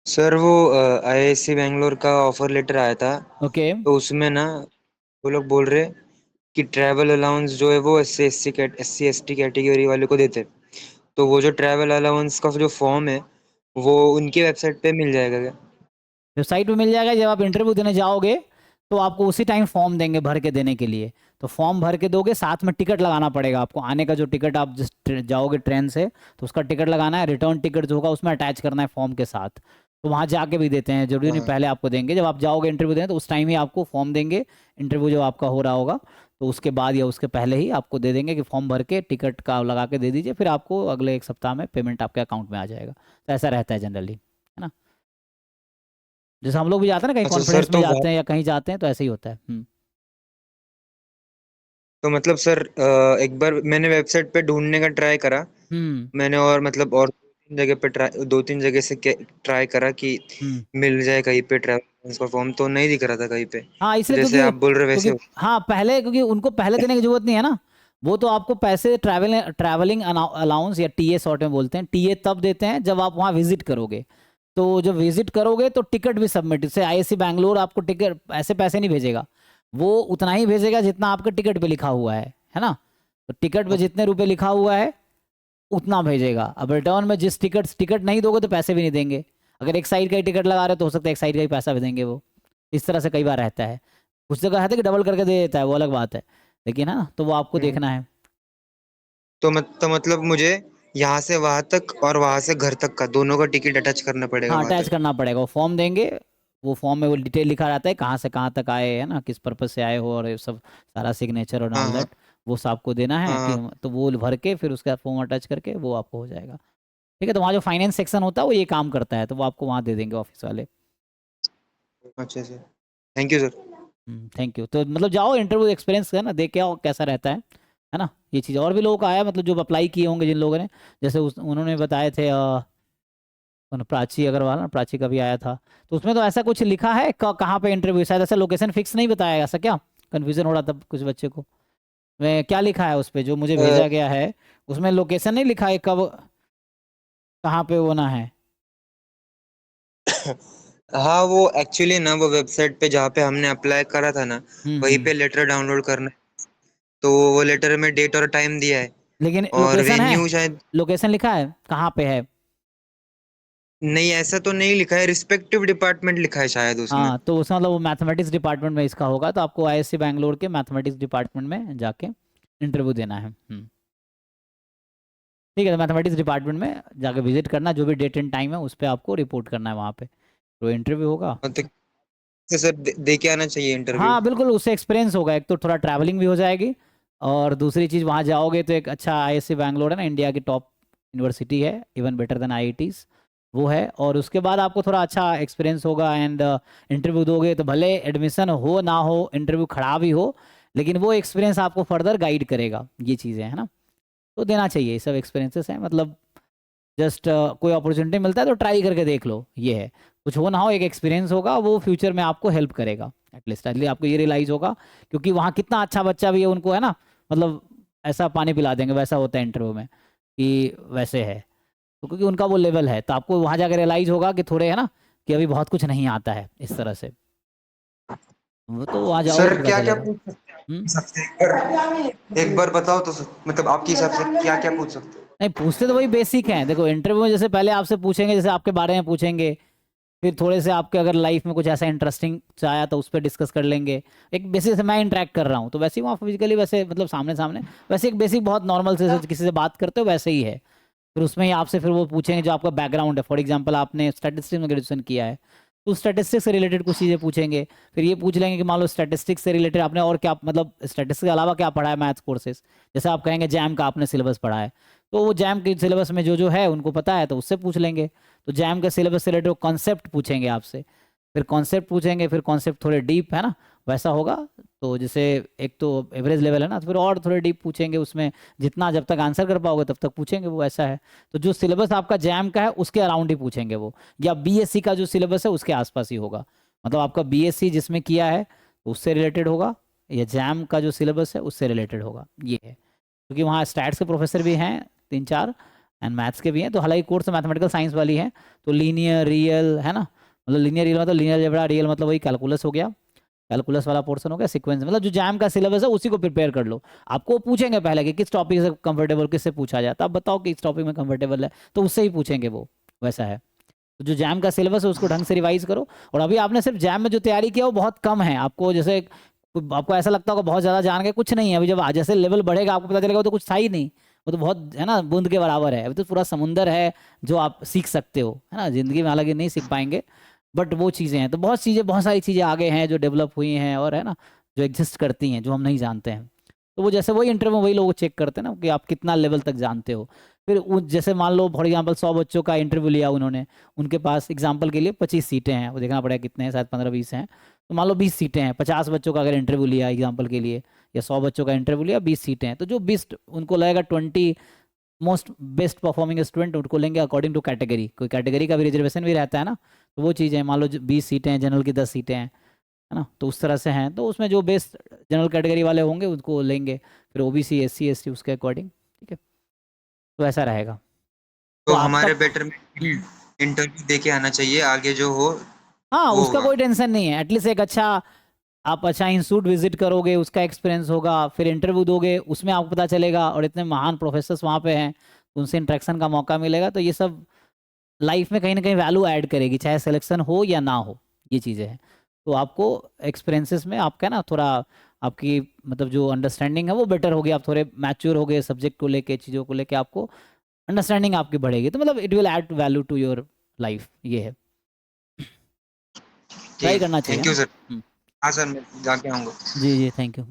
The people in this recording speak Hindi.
सर वो आईआईसी बैंगलोर का ऑफर लेटर आया था। ओके। तो उसमें ना वो लोग बोल रहे कि ट्रैवल अलाउंस जो है वो S C S T category वाले को देते। तो वो जो ट्रैवल अलाउंस का जो फॉर्म है वो उनकी वेबसाइट पे मिल जाएगा क्या? वेबसाइट पे मिल जाएगा। जब आप इंटरव्यू देने जाओगे तो आपको उसी टाइम फॉर्म देंगे भर के देने के लिए। तो फॉर्म भर के दोगे, साथ में टिकट लगाना पड़ेगा आपको। आने का जो टिकट, आप जिस जाओगे ट्रेन से तो उसका टिकट लगाना है। रिटर्न टिकट जो होगा उसमें अटैच करना है फॉर्म के साथ। तो वहाँ जाके भी देते हैं, जरूरी नहीं हाँ। पहले आपको देंगे। जब आप जाओगे इंटरव्यू देने तो उस टाइम ही आपको फॉर्म देंगे। इंटरव्यू जब आपका हो रहा होगा तो उसके बाद या उसके पहले ही आपको दे देंगे कि फॉर्म भर के टिकट का लगा के दे दीजिए, फिर आपको अगले एक सप्ताह में पेमेंट आपके अकाउंट में आ जाएगा। तो ऐसा रहता है जनरली, है ना। जैसे हम लोग भी जाते हैं ना कहीं अच्छा सर, कॉन्फ्रेंस में तो जाते हैं या कहीं जाते हैं तो ऐसे ही होता है। तो मतलब सर एक बार मैंने वेबसाइट पे ढूंढने का ट्राई करा। हम्म। मैंने और मतलब और दो तीन जगह से ट्राई करा कि हम्म। मिल जाए कहीं पे ट्रैवल का फॉर्म, तो नहीं दिख रहा था कहीं पे। हाँ, तो इसलिए जैसे क्योंकि आप बोल रहे वैसे क्योंकि हाँ पहले, क्योंकि उनको पहले देने की जरूरत नहीं है ना। वो तो आपको पैसे ट्रैवलिंग अलाउंस या टीए शॉर्ट में बोलते हैं, टीए तब देते हैं जब आप वहाँ विजिट करोगे। तो जब विजिट करोगे तो टिकट भी सबमिट, जैसे आईआईसी बैंगलोर आपको टिकट ऐसे पैसे नहीं भेजेगा। वो उतना ही भेजेगा जितना आपके टिकट पे लिखा हुआ है ना। तो टिकट पे जितने रुपए लिखा हुआ है उतना भेजेगा। अब रिटर्न में जिस टिकट नहीं दोगे तो पैसे भी नहीं देंगे। अगर एक साइड का ही टिकट लगा रहे हो तो हो सकता है एक साइड का ही पैसा भी देंगे वो। इस तरह से कई बार रहता है। कुछ जगह है कि डबल करके दे देता है, वो अलग बात है। लेकिन है ना, तो वो आपको हम्म। देखना है। तो मतलब मुझे यहाँ से वहां तक और वहां से घर तक का दोनों का टिकट अटैच करना पड़ेगा हाँ, वहां पे? अटैच करना पड़ेगा। वो फॉर्म देंगे। वो फॉर्म में वो डिटेल लिखा रहता है कहाँ से कहाँ तक आए, है ना, किस पर्पज से आए हो, और ये सब सारा सिग्नेचर और हाँ ऑल हाँ दैट। वो सब आपको देना है कि हाँ तो वो भर के फिर उसके बाद फॉर्म अटैच करके वो आपको हो जाएगा। ठीक है। तो वहाँ जो फाइनेंस सेक्शन होता है वो ये काम करता है, तो वो आपको वहाँ दे देंगे ऑफिस वाले। हाँ। अच्छे से। Thank you sir. Thank you. तो मतलब जाओ, इंटरव्यू एक्सपीरियंस है ना, देख के आओ कैसा रहता है ना। ये चीज़ और भी लोगों का आया, मतलब जो अप्लाई किए होंगे जिन लोगों ने। जैसे उन्होंने बताए थे प्राची अग्रवाल ना, प्राची का भी आया था। तो उसमें तो ऐसा कुछ लिखा है कहाँ पे इंटरव्यू, शायद ऐसा लोकेशन फिक्स नहीं बताया, ऐसा क्या? कन्फ्यूजन हो रहा था कुछ बच्चे को। मैं क्या लिखा है उस पे जो मुझे अ, भेजा गया है? उसमें लोकेशन नहीं लिखा है कब कहाँ पे होना है। हाँ, वो एक्चुअली ना वो वेबसाइट पे जहाँ पे हमने अप्लाई करा था ना, वहीं हम्म। पे लेटर डाउनलोड करना है। तो वो लेटर में डेट और टाइम दिया है। लेकिन और लोकेशन है? वेन्यू शायद। लोकेशन लिखा है कहाँ पे है? नहीं, ऐसा तो नहीं लिखा है, रिस्पेक्टिव डिपार्टमेंट लिखा है शायद उसमें। हाँ, तो उसमें मतलब वो मैथमेटिक्स डिपार्टमेंट में इसका होगा, तो आपको आईएससी बैंगलोर के मैथमेटिक्स डिपार्टमेंट में जाके इंटरव्यू देना है। ठीक है। तो मैथमेटिक्स डिपार्टमेंट में जाके विजिट करना, जो भी डेट एंड टाइम है उस पर आपको रिपोर्ट करना है वहाँ पे। तो इंटरव्यू होगा। मतलब सर दे के आना चाहिए इंटरव्यू? हाँ बिल्कुल, उससे एक्सपीरियंस होगा। एक तो थोड़ा ट्रैवलिंग भी हो जाएगी, और दूसरी चीज़ वहाँ जाओगे तो एक अच्छा आईएससी बैंगलोर है ना, इंडिया की टॉप यूनिवर्सिटी है, इवन बेटर देन आईआईटीज वो है। और उसके बाद आपको थोड़ा अच्छा एक्सपीरियंस होगा। एंड इंटरव्यू दोगे तो भले एडमिशन हो ना हो, इंटरव्यू खड़ा भी हो, लेकिन वो एक्सपीरियंस आपको फर्दर गाइड करेगा। ये चीज़ें हैं ना, तो देना चाहिए। ये सब एक्सपीरियंसेस हैं, मतलब जस्ट कोई अपॉर्चुनिटी मिलता है तो ट्राई करके देख लो। ये है, कुछ हो ना हो, एक एक्सपीरियंस होगा, वो फ्यूचर में आपको हेल्प करेगा। एटलीस्ट आपको ये रियलाइज होगा। क्योंकि वहाँ कितना अच्छा बच्चा भी है, उनको है ना, मतलब ऐसा पानी पिला देंगे, वैसा होता है इंटरव्यू में कि वैसे है। तो क्योंकि उनका वो लेवल है, तो आपको वहाँ जाकर रियलाइज होगा कि थोड़े है ना, कि अभी बहुत कुछ नहीं आता है इस तरह से। वो तो वहाँ जाओगे सर तो पता क्या क्या चलेगा। पूछ सकते हैं हम्म। आपके हिसाब से? एक बार बताओ तो मतलब आपके हिसाब से क्या क्या पूछ सकते हैं? नहीं, पूछते तो वही बेसिक हैं। देखो इंटरव्यू में जैसे पहले आपसे पूछेंगे, जैसे आपके बारे में पूछेंगे, फिर थोड़े से आपके अगर लाइफ में कुछ ऐसा इंटरेस्टिंग आया तो उस पर डिस्कस कर लेंगे। एक बेसिक से मैं इंटरेक्ट कर रहा हूँ तो वैसे ही वहाँ फिजिकली, वैसे मतलब सामने सामने, वैसे एक बेसिक बहुत नॉर्मल से किसी से बात करते हो वैसे ही है। फिर उसमें ही आपसे फिर वो पूछेंगे जो आपका बैकग्राउंड है। फॉर एग्जांपल आपने स्टैटिस्टिक्स में ग्रेजुएशन किया है, तो स्टैटिस्टिक्स से रिलेटेड कुछ चीज़ें पूछेंगे। फिर ये पूछ लेंगे कि मान लो स्टैटिस्टिक्स से रिलेटेड आपने और क्या, मतलब स्टैटिस्टिक्स के अलावा क्या पढ़ा है मैथ्स कोर्सेज। जैसे आप कहेंगे जैम का आपने सिलेबस पढ़ा है, तो वो जैम के सिलेबस में जो जो है उनको पता है तो उससे पूछ लेंगे। तो जैम के सिलेबस से रिलेटेड कॉन्सेप्ट पूछेंगे आपसे। फिर कॉन्सेप्ट पूछेंगे, फिर कॉन्सेप्ट थोड़े डीप है ना, वैसा होगा। तो जैसे एक तो एवरेज लेवल है ना, तो फिर और थोड़े डीप पूछेंगे उसमें। जितना जब तक आंसर कर पाओगे तब तक पूछेंगे, वो ऐसा है। तो जो सिलेबस आपका जैम का है उसके अराउंड ही पूछेंगे वो, या बीएससी का जो सिलेबस है उसके आसपास ही होगा। मतलब आपका बीएससी जिसमें किया है तो उससे रिलेटेड होगा, या जैम का जो सिलेबस है उससे रिलेटेड होगा। ये है, क्योंकि वहाँ स्टैट्स के प्रोफेसर भी हैं तीन चार, एंड मैथ्स के भी हैं। तो हालांकि कोर्स मैथमेटिकल साइंस वाली है, तो लीनियर रियल है ना, मतलब लीनियर रियल मतलब लीनियर अलजेब्रा, रियल मतलब वही कैलकुलस हो गया, कैलकुलस वाला पोर्शन हो गया, सीक्वेंस मतलब जो जैम का सिलेबस है उसी को प्रिपेयर कर लो। आपको पूछेंगे पहले कि किस टॉपिक से कंफर्टेबल, किससे पूछा जाए, तो आप बताओ कि इस टॉपिक में कंफर्टेबल है, तो उससे ही पूछेंगे वो, वैसा है। तो जो जैम का सिलेबस है उसको ढंग से रिवाइज करो। और अभी आपने सिर्फ जैम में जो तैयारी किया वो बहुत कम है, आपको जैसे आपको ऐसा लगता होगा बहुत ज़्यादा जान गए, कुछ नहीं है। अभी जब जैसे लेवल बढ़ेगा आपको पता चलेगा वो तो कुछ था ही नहीं, वो तो बहुत है ना बूंद के बराबर है, अभी तो पूरा समुंदर है जो आप सीख सकते हो, है ना। जिंदगी में हालांकि नहीं सीख पाएंगे, बट वो चीज़ें हैं। तो बहुत चीज़ें, बहुत सारी चीज़ें आगे हैं जो डेवलप हुई हैं और है ना, जो एग्जिस्ट करती हैं, जो हम नहीं जानते हैं। तो वो जैसे वही इंटरव्यू वही लोग चेक करते हैं ना कि आप कितना लेवल तक जानते हो। फिर जैसे मान लो फॉर एग्जाम्पल 100 बच्चों का इंटरव्यू लिया उन्होंने, उनके पास एग्जाम्पल के लिए 25 सीटें हैं, वो देखना पड़ेगा कितने हैं, शायद 15-20 हैं। तो मान लो 20 सीटें हैं, 50 बच्चों का अगर इंटरव्यू लिया एग्जाम्पल के लिए, या 100 बच्चों का इंटरव्यू लिया, 20 सीटें हैं, तो जो 20 उनको लगेगा 20 मोस्ट बेस्ट परफॉर्मिंग स्टूडेंट उनको लेंगे अकॉर्डिंग टू कैटेगरी, कोई कैटेगरी का भी रिजर्वेशन भी रहता है ना। तो वो चीज़ें मान लो 20 सीटें हैं, जनरल की 10 सीटें हैं, है ना, तो उस तरह से हैं। तो उसमें जो बेस्ट जनरल कैटेगरी वाले होंगे उनको लेंगे, फिर ओबीसी एससी एसटी उसके अकॉर्डिंग, ठीक है। तो ऐसा रहेगा। तो तो आपका हमारे बेटरमेंट के हम्म, लिए इंटरव्यू दे के आना चाहिए, आगे जो हो हाँ वो उसका होगा। कोई टेंशन नहीं है, एटलीस्ट एक अच्छा, आप अच्छा इंस्टीट्यूट विजिट करोगे, उसका एक्सपीरियंस होगा, फिर इंटरव्यू दोगे, उसमें आपको पता चलेगा, और इतने महान प्रोफेसर्स वहाँ पे हैं, तो उनसे इंटरेक्शन का मौका मिलेगा। तो ये सब लाइफ में कहीं ना कहीं वैल्यू ऐड करेगी, चाहे सिलेक्शन हो या ना हो, ये चीज़ें हैं। तो आपको एक्सपीरियंसेस में आपका ना थोड़ा, आपकी मतलब जो अंडरस्टैंडिंग है वो बेटर होगी, आप थोड़े मैच्योर हो गए सब्जेक्ट को लेके, चीज़ों को लेके, आपको अंडरस्टैंडिंग आपकी बढ़ेगी, तो मतलब it will add value to your life, ये है। ट्राई ठीक, करना चाहिए थैंक ना। You sir. हाँ सर, मैं जाके आऊँगा। जी जी, थैंक यू।